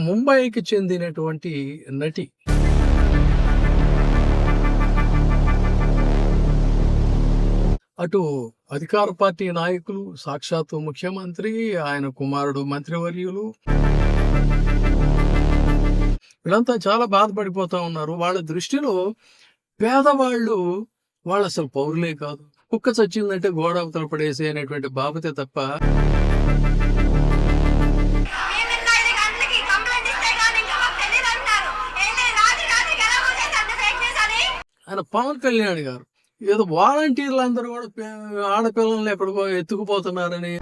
ముంబైకి చెందినటువంటి నటి. అటు అధికార పార్టీ నాయకులు, సాక్షాత్తు ముఖ్యమంత్రి, ఆయన కుమారుడు మంత్రివర్యులు వీళ్ళంతా చాలా బాధపడిపోతా ఉన్నారు. వాళ్ళ దృష్టిలో పేదవాళ్ళు వాళ్ళు అసలు పౌరులే కాదు. కుక్క చచ్చిందంటే గోడ అవతల పడేసే అనేటువంటి బాబతే తప్ప ఆయన పవన్ కళ్యాణ్ గారు ఏదో వాలంటీర్లు అందరూ కూడా ఆడపిల్లల్ని ఎక్కడికో ఎత్తుకుపోతున్నారని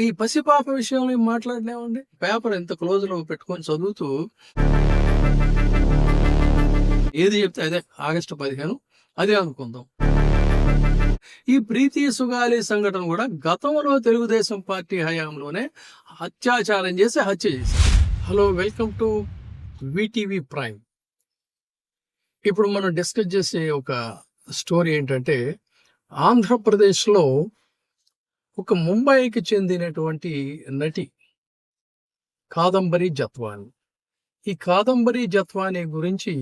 ఈ పసిపాప విషయంలో మాట్లాడలేమండి. పేపర్ ఎంత క్లోజ్ లో పెట్టుకొని చదువుతూ ఏది చెప్తే అదే ఆగస్టు 15 అదే అనుకుందాం. ఈ ప్రీతి సుగాలి సంఘటన కూడా గతంలో తెలుగుదేశం పార్టీ హయాంలోనే అత్యాచారం చేసి హత్య చేశారు. Hello, welcome to VTV prime. ఇప్పుడు మనం డిస్కస్ చేసే ఒక స్టోరీ ఏంటంటే, ఆంధ్రప్రదేశ్లో ఒక ముంబైకి చెందినటువంటి నటి కాదంబరి జత్వాని. ఈ కాదంబరి జత్వాని గురించి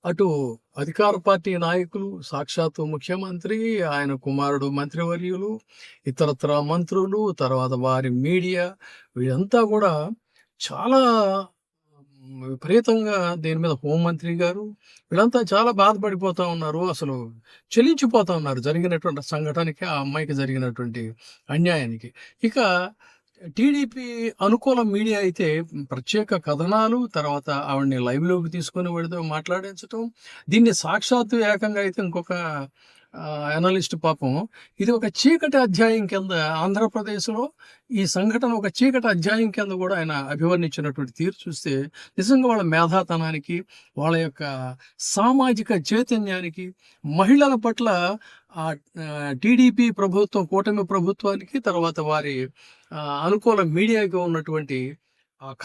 అటు అధికార పార్టీ నాయకులు, సాక్షాత్తు ముఖ్యమంత్రి, ఆయన కుమారుడు మంత్రివర్యులు, ఇతరత్ర మంత్రులు, తర్వాత వారి మీడియా వీళ్ళంతా కూడా చాలా విపరీతంగా దీని మీద హోంమంత్రి గారు వీళ్ళంతా చాలా బాధపడిపోతా ఉన్నారు. అసలు చెలించిపోతా ఉన్నారు జరిగినటువంటి సంఘటనకి, ఆ అమ్మాయికి జరిగినటువంటి అన్యాయానికి. ఇక టీడీపీ అనుకూల మీడియా అయితే ప్రత్యేక కథనాలు, తర్వాత ఆవిడని లైవ్లోకి తీసుకొని వాడితో మాట్లాడించటం, దీన్ని సాక్షాత్తు ఏకంగా అయితే ఇంకొక అనలిస్ట్ పాపం ఇది ఒక చీకటి అధ్యాయం కింద, ఆంధ్రప్రదేశ్లో ఈ సంఘటన ఒక చీకటి అధ్యాయం కింద కూడా ఆయన అభివర్ణించినటువంటి తీరు చూస్తే నిజంగా వాళ్ళ మేధాతనానికి, వాళ్ళ యొక్క సామాజిక చైతన్యానికి, మహిళల పట్ల టీడీపీ ప్రభుత్వం, కూటమి ప్రభుత్వానికి, తర్వాత వారి అనుకూల మీడియాకి ఉన్నటువంటి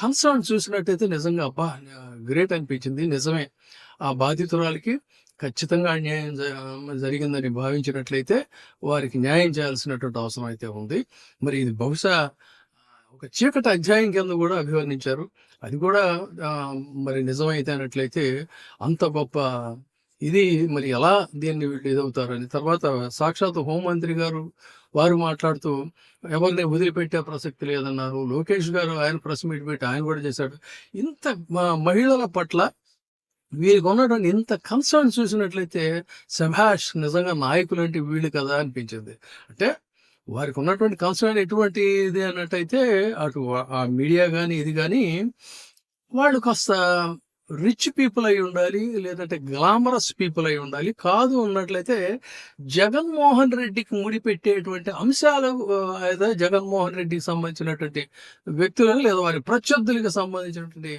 కన్సర్న్ చూసినట్టయితే నిజంగా అబ్బా గ్రేట్ అనిపించింది. నిజమే, ఆ బాధితురాలకి ఖచ్చితంగా అన్యాయం జరిగిందని భావించినట్లయితే వారికి న్యాయం చేయాల్సినటువంటి అవసరం అయితే ఉంది. మరి ఇది బహుశా ఒక చీకటి అధ్యాయం కింద కూడా అభివర్ణించారు. అది కూడా మరి నిజమైతే అన్నట్లయితే అంత గొప్ప ఇది మరి ఎలా దీన్ని వీళ్ళు ఇదవుతారని. తర్వాత సాక్షాత్ హోంమంత్రి గారు వారు మాట్లాడుతూ ఎవరిని వదిలిపెట్టే ప్రసక్తి లేదన్నారు. లోకేష్ గారు ఆయన ప్రెస్ మీట్ పెట్టి ఆయన కూడా చేశాడు. ఇంత మహిళల పట్ల వీరికి ఉన్నటువంటి ఇంత కన్సర్న్ చూసినట్లయితే శభాష్, నిజంగా నాయకులు అంటే వీళ్ళు కదా అనిపించింది. అంటే వారికి ఉన్నటువంటి కన్సర్న్ ఎటువంటిది అన్నట్టయితే అటు ఆ మీడియా కానీ ఇది కానీ వాళ్ళు కాస్త రిచ్ పీపుల్ అయి ఉండాలి, లేదంటే గ్లామరస్ పీపుల్ అయి ఉండాలి. కాదు అన్నట్లయితే జగన్మోహన్ రెడ్డికి ముడిపెట్టేటువంటి అంశాలు, అయితే జగన్మోహన్ రెడ్డికి సంబంధించినటువంటి వ్యక్తులను లేదా వారి ప్రత్యర్థులకు సంబంధించినటువంటి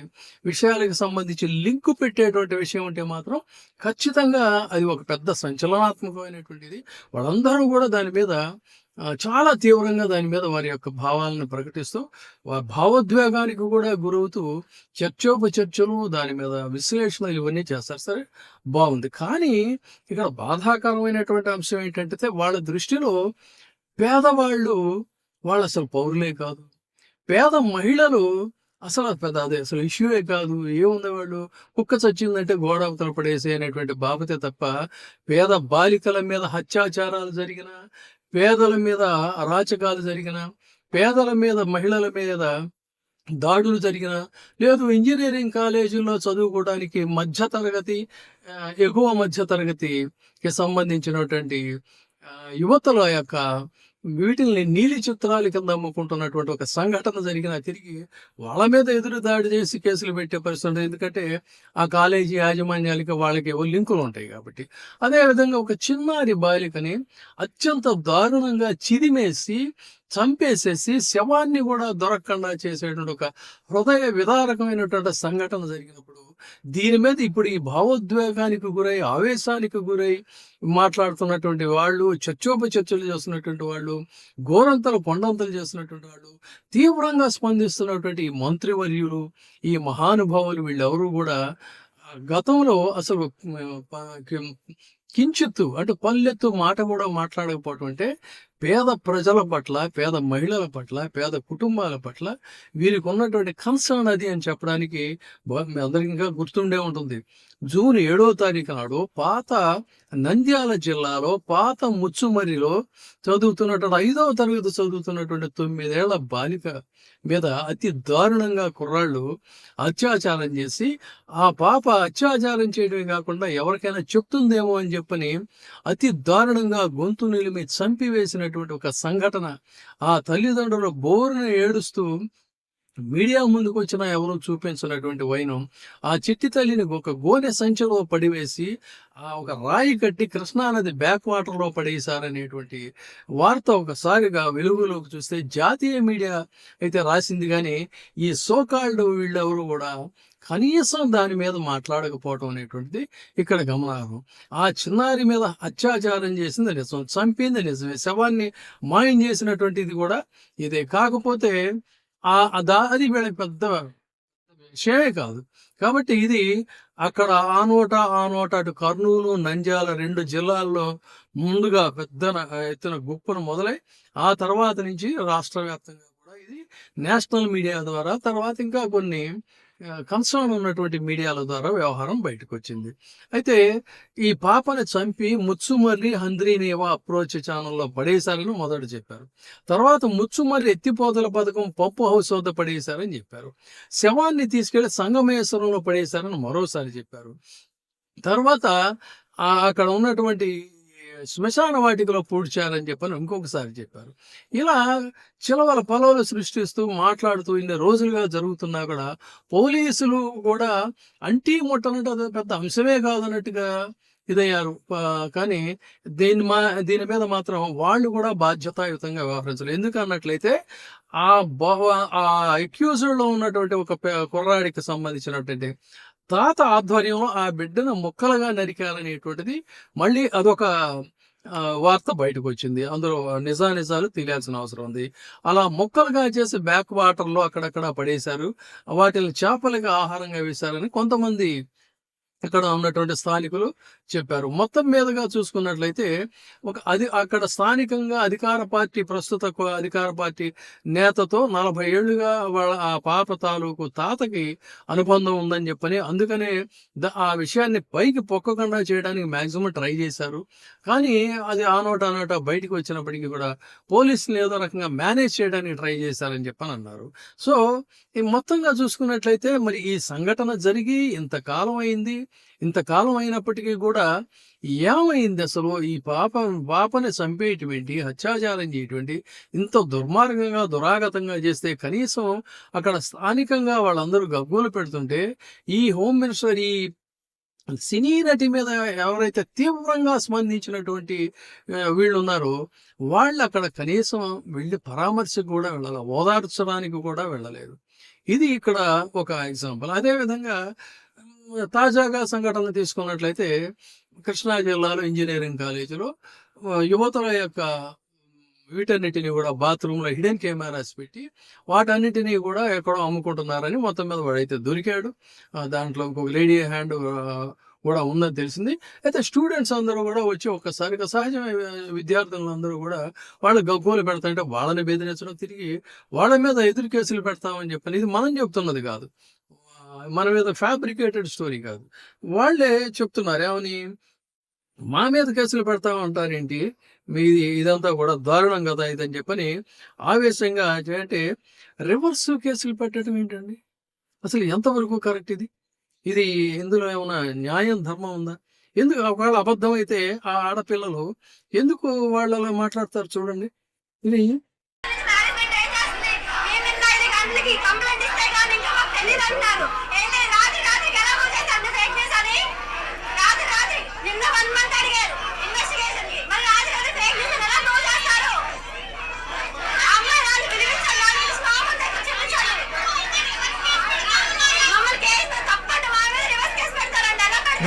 విషయాలకు సంబంధించి లింకు పెట్టేటువంటి విషయం ఉంటే మాత్రం ఖచ్చితంగా అది ఒక పెద్ద సంచలనాత్మకమైనటువంటిది. వాళ్ళందరూ కూడా దాని మీద చాలా తీవ్రంగా దాని మీద వారి యొక్క భావాలను ప్రకటిస్తూ, వారి భావోద్వేగానికి కూడా గురవుతూ చర్చోపచర్చలు, దాని మీద విశ్లేషణలు ఇవన్నీ చేస్తారు. సరే, బాగుంది. కానీ ఇక్కడ బాధాకరమైనటువంటి అంశం ఏంటంటే, వాళ్ళ దృష్టిలో పేదవాళ్ళు వాళ్ళు అసలు పౌరులే కాదు. పేద మహిళలు అసలు అసలు ఇష్యూయే కాదు. ఏముంది, వాళ్ళు కుక్క చచ్చిందంటే గోడ అవతల పడేసే అనేటువంటి బాబతే తప్ప పేద బాలికల మీద అత్యాచారాలు జరిగిన, పేదల మీద అరాచకాలు జరిగిన, పేదల మీద మహిళల మీద దాడులు జరిగిన, లేదు ఇంజనీరింగ్ కాలేజీల్లో చదువుకోవడానికి మధ్యతరగతి, ఎగువ మధ్యతరగతికి సంబంధించినటువంటి యువతల యొక్క వీటిల్ని నీలి చిత్రాల కింద అమ్ముకుంటున్నటువంటి ఒక సంఘటన జరిగినా తిరిగి వాళ్ళ మీద ఎదురు దాడి చేసి కేసులు పెట్టే పరిస్థితి. ఎందుకంటే ఆ కాలేజీ యాజమాన్యాలకి వాళ్ళకి ఏవో లింకులు ఉంటాయి కాబట్టి. అదేవిధంగా ఒక చిన్నారి బాలికని అత్యంత దారుణంగా చిదిమేసి చంపేసేసి శవాన్ని కూడా దొరకకుండా చేసేటువంటి ఒక హృదయ విదారకమైనటువంటి సంఘటన జరిగినప్పుడు దీని మీద ఇప్పుడు ఈ భావోద్వేగానికి గురై, ఆవేశానికి గురై మాట్లాడుతున్నటువంటి వాళ్ళు, చర్చోపచర్చలు చేస్తున్నటువంటి వాళ్ళు, గోరంతలు కొండంతలు చేస్తున్నటువంటి వాళ్ళు, తీవ్రంగా స్పందిస్తున్నటువంటి ఈ మంత్రివర్యులు, ఈ మహానుభావులు వీళ్ళెవరూ కూడా గతంలో అసలు కించిత్తు అంటే పల్లెత్తు మాట కూడా మాట్లాడకపోవటం అంటే పేద ప్రజల పట్ల, పేద మహిళల పట్ల, పేద కుటుంబాల పట్ల వీరికి ఉన్నటువంటి కన్సర్న్ అది అని చెప్పడానికి మీ అందరికీ ఇంకా గుర్తుండే ఉంటుంది. జూన్ 7వ తారీఖు నాడు పాత నంద్యాల జిల్లాలో పాత ముచ్చుమర్రిలో చదువుతున్నటువంటి 5వ తరగతి చదువుతున్నటువంటి 9 ఏళ్ల బాలిక మీద అతి దారుణంగా కుర్రాళ్ళు అత్యాచారం చేసి, ఆ పాప అత్యాచారం చేయడమే కాకుండా ఎవరికైనా చెప్తుందేమో అని చెప్పని అతి దారుణంగా గొంతు నిలిమి చంపివేసినటువంటి ఒక సంఘటన. ఆ తల్లిదండ్రులు బోరున ఏడుస్తూ మీడియా ముందుకు వచ్చిన ఎవరూ చూపించినటువంటి వైనం. ఆ చిట్టి తల్లిని ఒక గోనె సంచిలో పడివేసి ఒక రాయి కట్టి కృష్ణానది బ్యాక్ వాటర్లో పడేశారనేటువంటి వార్త ఒకసారిగా వెలుగులోకి చూస్తే జాతీయ మీడియా అయితే రాసింది, కానీ ఈ సోకాల్డ్ వీళ్ళెవరు కూడా కనీసం దాని మీద మాట్లాడకపోవటం అనేటువంటిది ఇక్కడ గమనార్హం. ఆ చిన్నారి మీద అత్యాచారం చేసింది నిజం, చంపింది నిజమే, శవాన్ని మాయం చేసినటువంటిది కూడా ఇదే. కాకపోతే అది వీళ్ళకి పెద్ద విషయమే కాదు. కాబట్టి ఇది అక్కడ ఆ నోట అటు కర్నూలు, నంద్యాల 2 జిల్లాల్లో ముందుగా పెద్ద ఎత్తున గుప్పను మొదలై, ఆ తర్వాత నుంచి రాష్ట్ర వ్యాప్తంగా కూడా ఇది నేషనల్ మీడియా ద్వారా, తర్వాత ఇంకా కొన్ని కన్సర్న్ ఉన్నటువంటి మీడియాల ద్వారా వ్యవహారం బయటకు వచ్చింది. అయితే ఈ పాపని చంపి ముచ్చుమర్రి హంద్రీనేవా అప్రోచ్ ఛానల్లో పడేశారని మొదట చెప్పారు. తర్వాత ముచ్చుమర్రి ఎత్తిపోతల పథకం పంపు హౌస్ వద్ద పడేశారని చెప్పారు. శవాన్ని తీసుకెళ్లి సంగమేశ్వరంలో పడేశారని మరోసారి చెప్పారు. తర్వాత అక్కడ ఉన్నటువంటి శ్మశాన వాటికలో పూడ్చారని చెప్పని ఇంకొకసారి చెప్పారు. ఇలా చిలవల పొలవలు సృష్టిస్తూ మాట్లాడుతూ ఇన్ని రోజులుగా జరుగుతున్నా కూడా పోలీసులు కూడా అంటీ ముట్టనట్టు అది పెద్ద అంశమే కాదన్నట్టుగా ఇదయ్యారు. కానీ దీని మీద మాత్రం వాళ్ళు కూడా బాధ్యతాయుతంగా వ్యవహరించారు. ఎందుకు అన్నట్లయితే ఆ అక్యూజ్డ్లో ఉన్నటువంటి ఒక కుర్రాడికి సంబంధించినటువంటి తాత ఆధ్వర్యంలో ఆ బిడ్డను ముక్కలుగా నరికారనేటువంటిది మళ్ళీ అదొక వార్త బయటకు వచ్చింది. అందులో నిజాలు తెలియాల్సిన అవసరం ఉంది. అలా ముక్కలుగా చేసి బ్యాక్ వాటర్లో అక్కడక్కడ పడేశారు, వాటిని చేపలుగా ఆహారంగా వేశారని కొంతమంది ఇక్కడ ఉన్నటువంటి స్థానికులు చెప్పారు. మొత్తం మీదుగా చూసుకున్నట్లయితే అక్కడ స్థానికంగా ప్రస్తుత అధికార పార్టీ నేతతో 40 ఏళ్లుగా ఆ పాప తాలూకు తాతకి అనుబంధం ఉందని చెప్పని, అందుకనే ఆ విషయాన్ని పైకి పొక్కకుండా చేయడానికి మాక్సిమం ట్రై చేశారు. కానీ అది ఆ నోట బయటకు వచ్చినప్పటికీ కూడా పోలీసులు ఏదో రకంగా మేనేజ్ చేయడానికి ట్రై చేశారని చెప్పని అన్నారు. సో ఈ మొత్తంగా చూసుకున్నట్లయితే మరి ఈ సంఘటన జరిగి ఇంతకాలం అయింది. ఇంతకాలం అయినప్పటికీ కూడా ఏమైంది అసలు? ఈ పాపని చంపేటువంటి, అత్యాచారం చేయటువంటి, ఇంత దుర్మార్గంగా దురాగతంగా చేస్తే కనీసం అక్కడ స్థానికంగా వాళ్ళందరూ గగ్గోలు పెడుతుంటే, ఈ హోమ్ మినిస్టర్ ఈ సినీ నటి మీద ఎవరైతే తీవ్రంగా స్పందించినటువంటి వీళ్ళు ఉన్నారో వాళ్ళు అక్కడ కనీసం వెళ్ళి పరామర్శకు కూడా వెళ్ళాలి, ఓదార్చడానికి కూడా వెళ్ళలేదు. ఇది ఇక్కడ ఒక ఎగ్జాంపుల్. అదేవిధంగా తాజాగా సంఘటన తీసుకున్నట్లయితే కృష్ణా జిల్లాలో ఇంజనీరింగ్ కాలేజీలో యువతుల యొక్క వీటన్నిటిని కూడా బాత్రూంలో హిడెన్ కెమెరాస్ పెట్టి వాటన్నిటినీ కూడా ఎక్కడో అమ్ముకుంటున్నారని మొత్తం మీద వాడైతే దొరికాడు. దాంట్లో ఇంకొక లేడీ హ్యాండ్ కూడా ఉందని తెలిసింది. అయితే స్టూడెంట్స్ అందరూ కూడా వచ్చి ఒక్కసారిగా సహజమైన విద్యార్థులందరూ కూడా వాళ్ళు గగ్గోలు పెడతాంటే వాళ్ళని బెదిరించడం, తిరిగి వాళ్ళ మీద ఎదురు కేసులు పెడతామని చెప్పని, ఇది మనం చెప్తున్నది కాదు, మన మీద ఫ్యాబ్రికేటెడ్ స్టోరీ కాదు, వాళ్ళే చెప్తున్నారు. ఏమని, మా మీద కేసులు పెడతామంటారేంటి, మీది ఇదంతా కూడా దారుణం కదా ఇదని చెప్పని ఆవేశంగా అంటే రివర్స్ కేసులు పెట్టడం ఏంటండి? అసలు ఎంతవరకు కరెక్ట్ ఇది ఇందులో ఏమైనా న్యాయం, ధర్మం ఉందా? ఎందుకు ఒకవేళ అబద్ధం అయితే ఆ ఆడపిల్లలు ఎందుకు వాళ్ళు అలా మాట్లాడతారు చూడండి. ఇది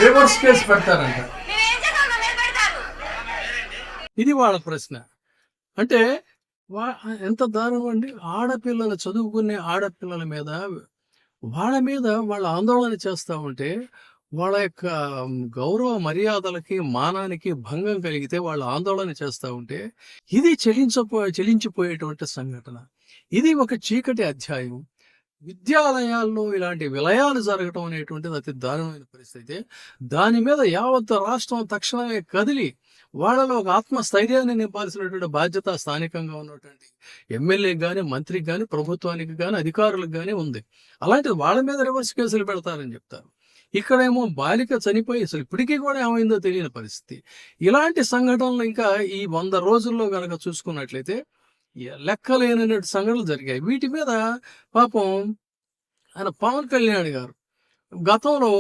రివర్స్ కేసు పెడతారంట. ఇది వాళ్ళ ప్రశ్న. అంటే ఎంత దారుణం అండి. ఆడపిల్లలు, చదువుకునే ఆడపిల్లల మీద వాళ్ళ ఆందోళన చేస్తూ ఉంటే వాళ్ళ యొక్క గౌరవ మర్యాదలకి, మానానికి భంగం కలిగితే వాళ్ళు ఆందోళన చేస్తా ఉంటే, ఇది చెలించిపోయేటువంటి సంఘటన. ఇది ఒక చీకటి అధ్యాయం. విద్యాలయాల్లో ఇలాంటి విలయాలు జరగటం అనేటువంటిది అతి దారుణమైన పరిస్థితి. దాని మీద యావత్ రాష్ట్రం తక్షణమే కదిలి, వాళ్ళలో ఒక ఆత్మస్థైర్యాన్ని నింపాల్సినటువంటి బాధ్యత స్థానికంగా ఉన్నటువంటి ఎమ్మెల్యేకి గాని, మంత్రికి గాని, ప్రభుత్వానికి గాని, అధికారులకు గాని ఉంది. అలాంటిది వాళ్ళ మీద రివర్స్ కేసులు పెడతారని చెప్తారు. ఇక్కడేమో బాలిక చనిపోయి అసలు ఇప్పటికీ కూడా ఏమైందో తెలియని పరిస్థితి. ఇలాంటి సంఘటనలు ఇంకా ఈ 100 రోజుల్లో గనక చూసుకున్నట్లయితే లెక్కలేనటువంటి సంఘటనలు జరిగాయి. వీటి మీద పాపం ఆయన పవన్ కళ్యాణ్ గారు గతంలో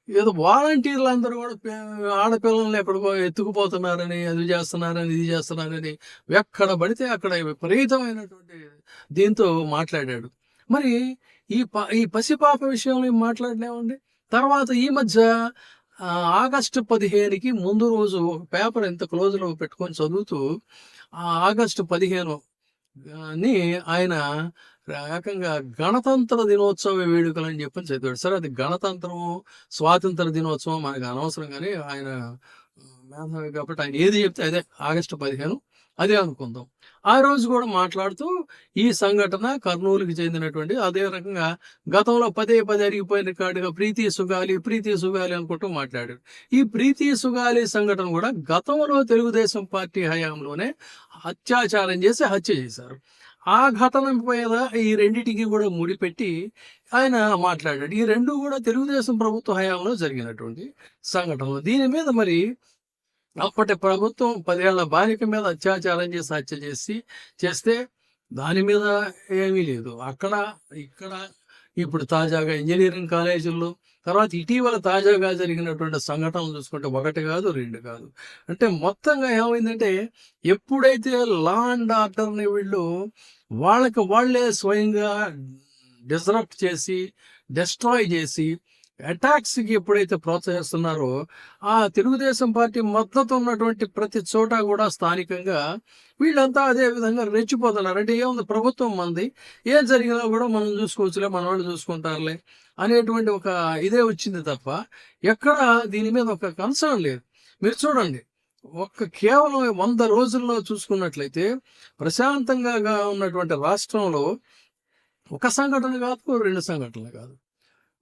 ఏదో వాలంటీర్లందరూ కూడా ఆడపిల్లల్ని ఎక్కడికో ఎత్తుకుపోతున్నారని, అది చేస్తున్నారని, ఇది చేస్తున్నారని ఎక్కడ పడితే అక్కడ విపరీతమైనటువంటి దీంతో మాట్లాడాడు. మరి ఈ పసిపాప విషయంలో ఏం మాట్లాడలేమండి. తర్వాత ఈ మధ్య ఆగస్టు 15కి ముందు రోజు ఒక పేపర్ ఇంత క్లోజ్లో పెట్టుకొని చదువుతూ ఆగస్టు 15 అని ఆయన ఏకంగా గణతంత్ర దినోత్సవ వేడుకలు అని చెప్పని చదివాడు. సరే, అది గణతంత్రం, స్వాతంత్ర దినోత్సవం మనకు అనవసరం, కానీ ఆయన మేధావి కాబట్టి ఆయన ఏది చెప్తే అదే ఆగస్టు 15 అదే అనుకుందాం. ఆ రోజు కూడా మాట్లాడుతూ ఈ సంఘటన కర్నూలుకి చెందినటువంటి, అదే రకంగా గతంలో పదే అరిగిపోయిన కాడుగా ప్రీతి సుగాలి అనుకుంటూ మాట్లాడాడు. ఈ ప్రీతి సుగాలి సంఘటన కూడా గతంలో తెలుగుదేశం పార్టీ హయాంలోనే అత్యాచారం చేసి హత్య చేశారు. ఆ ఘటన మీద ఈ రెండిటికి కూడా ముడిపెట్టి ఆయన మాట్లాడాడు. ఈ రెండు కూడా తెలుగుదేశం ప్రభుత్వ హయాంలో జరిగినటువంటి సంఘటనలు. దీని మీద మరి అప్పటి ప్రభుత్వం 10 ఏళ్ల బాలిక మీద అత్యాచారం చేసి హత్య చేస్తే దాని మీద ఏమీ లేదు. అక్కడ ఇక్కడ ఇప్పుడు తాజాగా ఇంజనీరింగ్ కాలేజీల్లో, తర్వాత ఇటీవల తాజాగా జరిగినటువంటి సంఘటనలు చూసుకుంటే 1 కాదు 2 కాదు. అంటే మొత్తంగా ఏమైందంటే, ఎప్పుడైతే లా అండ్ ఆర్డర్ని వీళ్ళు వాళ్ళకి వాళ్ళే స్వయంగా డిస్రప్ట్ చేసి, డిస్ట్రాయ్ చేసి, అటాక్స్కి ఎప్పుడైతే ప్రోత్సహిస్తున్నారో, ఆ తెలుగుదేశం పార్టీ మద్దతు ఉన్నటువంటి ప్రతి చోట కూడా స్థానికంగా వీళ్ళంతా అదే విధంగా రెచ్చిపోతున్నారు. అంటే ఏముంది, ప్రభుత్వం మంది, ఏం జరిగినా కూడా మనం చూసుకోవచ్చులే, మన వాళ్ళు చూసుకుంటారులే అనేటువంటి ఒక ఇదే వచ్చింది తప్ప ఎక్కడ దీని మీద ఒక కన్సర్న్ లేదు. మీరు చూడండి, కేవలం 100 రోజుల్లో చూసుకున్నట్లయితే ప్రశాంతంగా ఉన్నటువంటి రాష్ట్రంలో ఒక సంఘటన కాదు, 2 సంఘటనలు కాదు.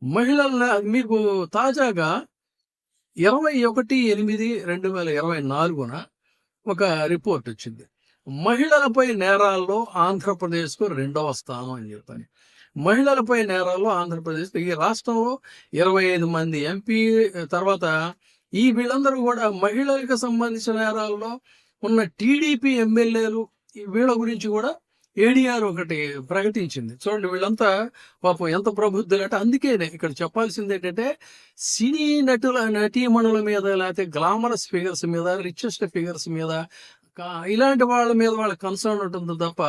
మహిళల మీకు తాజాగా 21/8/2024 ఒక రిపోర్ట్ వచ్చింది. మహిళలపై నేరాల్లో ఆంధ్రప్రదేశ్కు 2వ స్థానం అని చెప్పని. మహిళలపై నేరాల్లో ఆంధ్రప్రదేశ్, ఈ రాష్ట్రంలో 25 మంది ఎంపీ, తర్వాత వీళ్ళందరూ కూడా మహిళలకు సంబంధించిన నేరాల్లో ఉన్న టీడీపీ ఎమ్మెల్యేలు, వీళ్ళ గురించి కూడా ఏడీఆర్ ఒకటి ప్రకటించింది. చూడండి, వీళ్ళంతా పాపం ఎంత ప్రబుద్ధులంటే, అందుకే ఇక్కడ చెప్పాల్సింది ఏంటంటే, సినీ నటీమణుల మీద, లేకపోతే గ్లామరస్ ఫిగర్స్ మీద, రిచెస్ట్ ఫిగర్స్ మీద, ఇలాంటి వాళ్ళ మీద వాళ్ళ కన్సర్న్ ఉంటుంది తప్ప,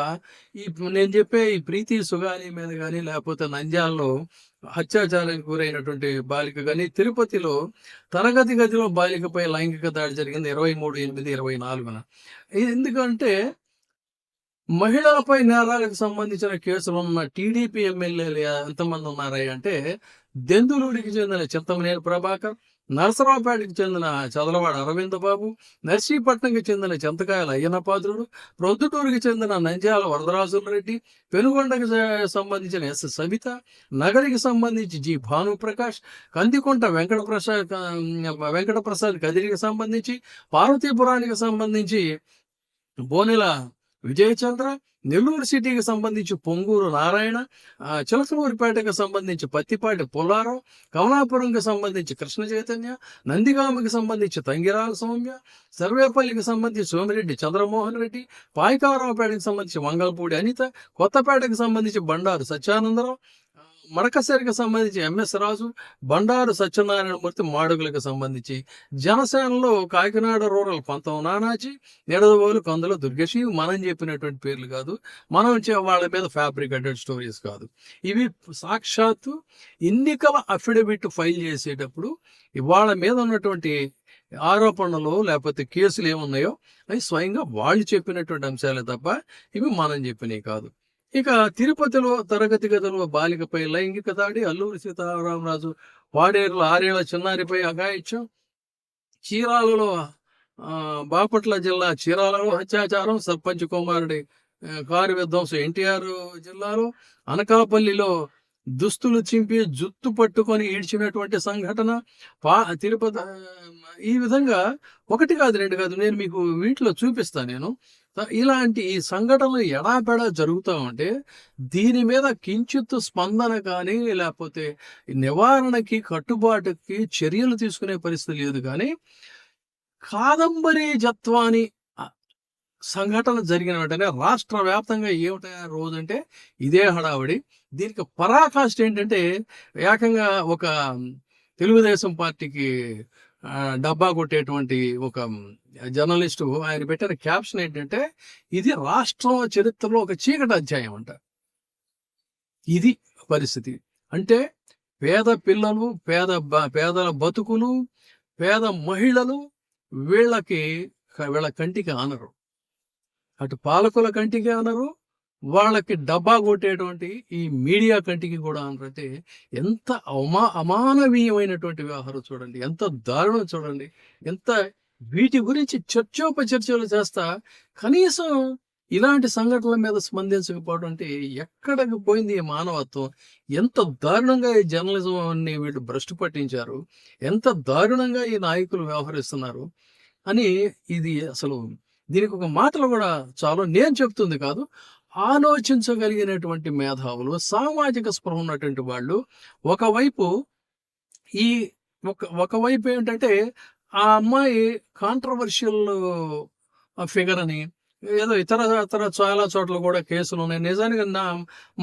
నేను చెప్పే ఈ ప్రీతి సుగాలి మీద కానీ, లేకపోతే నంద్యాలలో అత్యాచారానికి గురైనటువంటి బాలిక కానీ, తిరుపతిలో తరగతి గదిలో బాలికపై లైంగిక దాడి జరిగింది 23/8/24. ఎందుకంటే మహిళలపై నేరాలకు సంబంధించిన కేసులు ఉన్న టీడీపీ ఎమ్మెల్యేలు ఎంతమంది ఉన్నారయ్య అంటే, దెందులూడికి చెందిన చింతమనేని ప్రభాకర్, నరసరావుపేటకి చెందిన చదలవాడ అరవింద్ బాబు, నర్సీపట్నంకి చెందిన చింతకాయల అయ్యనపాత్రుడు, ప్రొద్దుటూరుకి చెందిన నంద్యాల వరదరాజుల రెడ్డి, పెనుగొండకి సంబంధించిన ఎస్ సవిత, నగరికి సంబంధించి జి భానుప్రకాష్, కందికొంట వెంకటప్రసాద్ కదిరికి సంబంధించి, పార్వతీపురానికి సంబంధించి బోనెల విజయచంద్ర, నెల్లూరు సిటీకి సంబంధించి పొంగూరు నారాయణ, చిలకలూరిపేటకు సంబంధించి పత్తిపాటి పుల్లారావు, కమలాపురంకి సంబంధించి కృష్ణ చైతన్య, నందిగామకి సంబంధించి తంగిరాల సౌమ్య, సర్వేపల్లికి సంబంధించి సోమిరెడ్డి చంద్రమోహన్ రెడ్డి, పాయకారావుపేటకి సంబంధించి మంగళపూడి అనిత, కొత్తపేటకి సంబంధించి బండారు సత్యానందరావు, మడకసేరికి సంబంధించి ఎంఎస్ రాజు, బండారు సత్యనారాయణమూర్తి, మాడుగులకు సంబంధించి జనసేనలో కాకినాడ రూరల్ పంతం నానాజీ, నిడదవోలు కందుల దుర్గేష్. మనం చెప్పినటువంటి పేర్లు కాదు, మనం వాళ్ళ మీద ఫ్యాబ్రికేటెడ్ స్టోరీస్ కాదు. ఇవి సాక్షాత్తు ఎన్నికల అఫిడవిట్ ఫైల్ చేసేటప్పుడు వాళ్ళ మీద ఉన్నటువంటి ఆరోపణలు లేకపోతే కేసులు ఏమున్నాయో అవి స్వయంగా వాళ్ళు చెప్పినటువంటి అంశాలే తప్ప ఇవి మనం చెప్పినవి కాదు. ఇక తిరుపతిలో తరగతి గదిలో బాలికపై లైంగిక దాడి, అల్లూరి సీతారామరాజు వాడేరులో 6 ఏళ్ల చిన్నారిపై అఘాయిత్యం, చీరాలలో బాపట్ల జిల్లా చీరాలలో అత్యాచారం, సర్పంచ్ కుమారుడి కారు విధ్వంసం ఎన్టీఆర్ జిల్లాలో, అనకాపల్లిలో దుస్తులు చింపి జుత్తు పట్టుకొని ఈడ్చినటువంటి సంఘటన, తిరుపతి, ఈ విధంగా 1 కాదు 2 కాదు, నేను మీకు వీటిలో చూపిస్తాను. నేను ఇలాంటి ఈ సంఘటనలు ఎడాపెడా జరుగుతూ ఉంటే దీని మీద కించిత్తు స్పందన కానీ లేకపోతే నివారణకి కట్టుబాటుకి చర్యలు తీసుకునే పరిస్థితి లేదు. కానీ కాదంబరి జత్వాని సంఘటన జరిగిన వెంటనే రాష్ట్ర వ్యాప్తంగా ఏమిటా రోజంటే ఇదే హడావుడి. దీనికి పరాకాష్ట ఏంటంటే ఏకంగా ఒక తెలుగుదేశం పార్టీకి డబ్బా కొట్టేటువంటి ఒక జర్నలిస్టు ఆయన పెట్టిన క్యాప్షన్ ఏంటంటే, ఇది రాష్ట్రం చరిత్రలో ఒక చీకటి అధ్యాయం అంట. ఇది పరిస్థితి. అంటే పేద పిల్లలు, పేదల బతుకులు, పేద మహిళలు వీళ్ళ కంటికి ఆనరు, అటు పాలకుల కంటికి ఆనరు, వాళ్ళకి డబ్బా కొట్టేటువంటి ఈ మీడియా కంటికి కూడా అనరంటే ఎంత అమానవీయమైనటువంటి వ్యవహారం చూడండి, ఎంత దారుణం చూడండి, ఎంత వీటి గురించి చర్చోపచర్చలు చేస్తా కనీసం ఇలాంటి సంఘటనల మీద స్పందించకపోవడం అంటే ఎక్కడికి పోయింది ఈ మానవత్వం? ఎంత దారుణంగా ఈ జర్నలిజంని వీళ్ళు భ్రష్టు పట్టించారు, ఎంత దారుణంగా ఈ నాయకులు వ్యవహరిస్తున్నారు అని ఇది అసలు దీనికి ఒక మాటలు కూడా చాలు. నేను చెప్తుంది కాదు, ఆలోచించగలిగినటువంటి మేధావులు, సామాజిక స్పృహ ఉన్నటువంటి వాళ్ళు ఒకవైపు ఏంటంటే ఆ అమ్మాయి కాంట్రవర్షియల్ ఫిగర్ అని ఏదో ఇతర చాలా చోట్ల కూడా కేసులు ఉన్నాయి. నిజానికి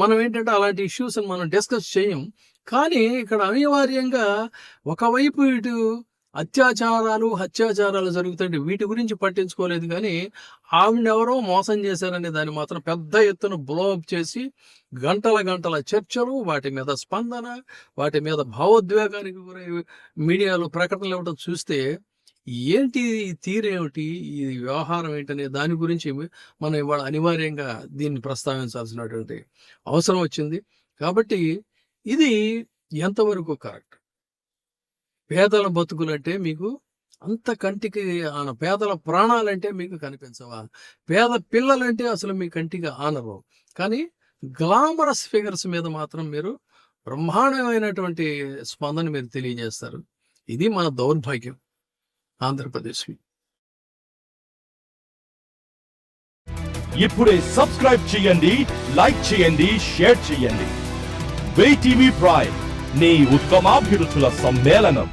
మనం ఏంటంటే అలాంటి ఇష్యూస్ మనం డిస్కస్ చేయం. కానీ ఇక్కడ అనివార్యంగా ఒకవైపు ఇటు హత్యాచారాలు జరుగుతుంటే వీటి గురించి పట్టించుకోలేదు. కానీ ఆవిడెవరో మోసం చేశారనే దాన్ని మాత్రం పెద్ద ఎత్తున బ్లోఅప్ చేసి గంటల చర్చలు, వాటి మీద స్పందన, వాటి మీద భావోద్వేగానికి గురై మీడియాలో ప్రకటనలు ఇవ్వడం చూస్తే ఏంటి తీరేమిటి, ఈ వ్యవహారం ఏంటనే దాని గురించి మనం ఇవాళ అనివార్యంగా దీన్ని ప్రస్తావించాల్సినటువంటి అవసరం వచ్చింది. కాబట్టి ఇది ఎంతవరకు కరెక్ట్? పేదల బతుకులంటే మీకు అంత కంటికి పేదల ప్రాణాలంటే మీకు కనిపించవా? పేద పిల్లలంటే అసలు మీ కంటికి ఆనరు. కానీ గ్లామరస్ ఫిగర్స్ మీద మాత్రం మీరు బ్రహ్మాండమైనటువంటి స్పందన మీరు తెలియజేస్తారు. ఇది మన దౌర్భాగ్యం ఆంధ్రప్రదేశ్కి. ఇప్పుడే సబ్స్క్రైబ్ చేయండి, లైక్ చేయండి, షేర్ చేయండి. VTV ప్రైమ్, నీ ఉత్తమాభిరుచుల సమ్మేళనం.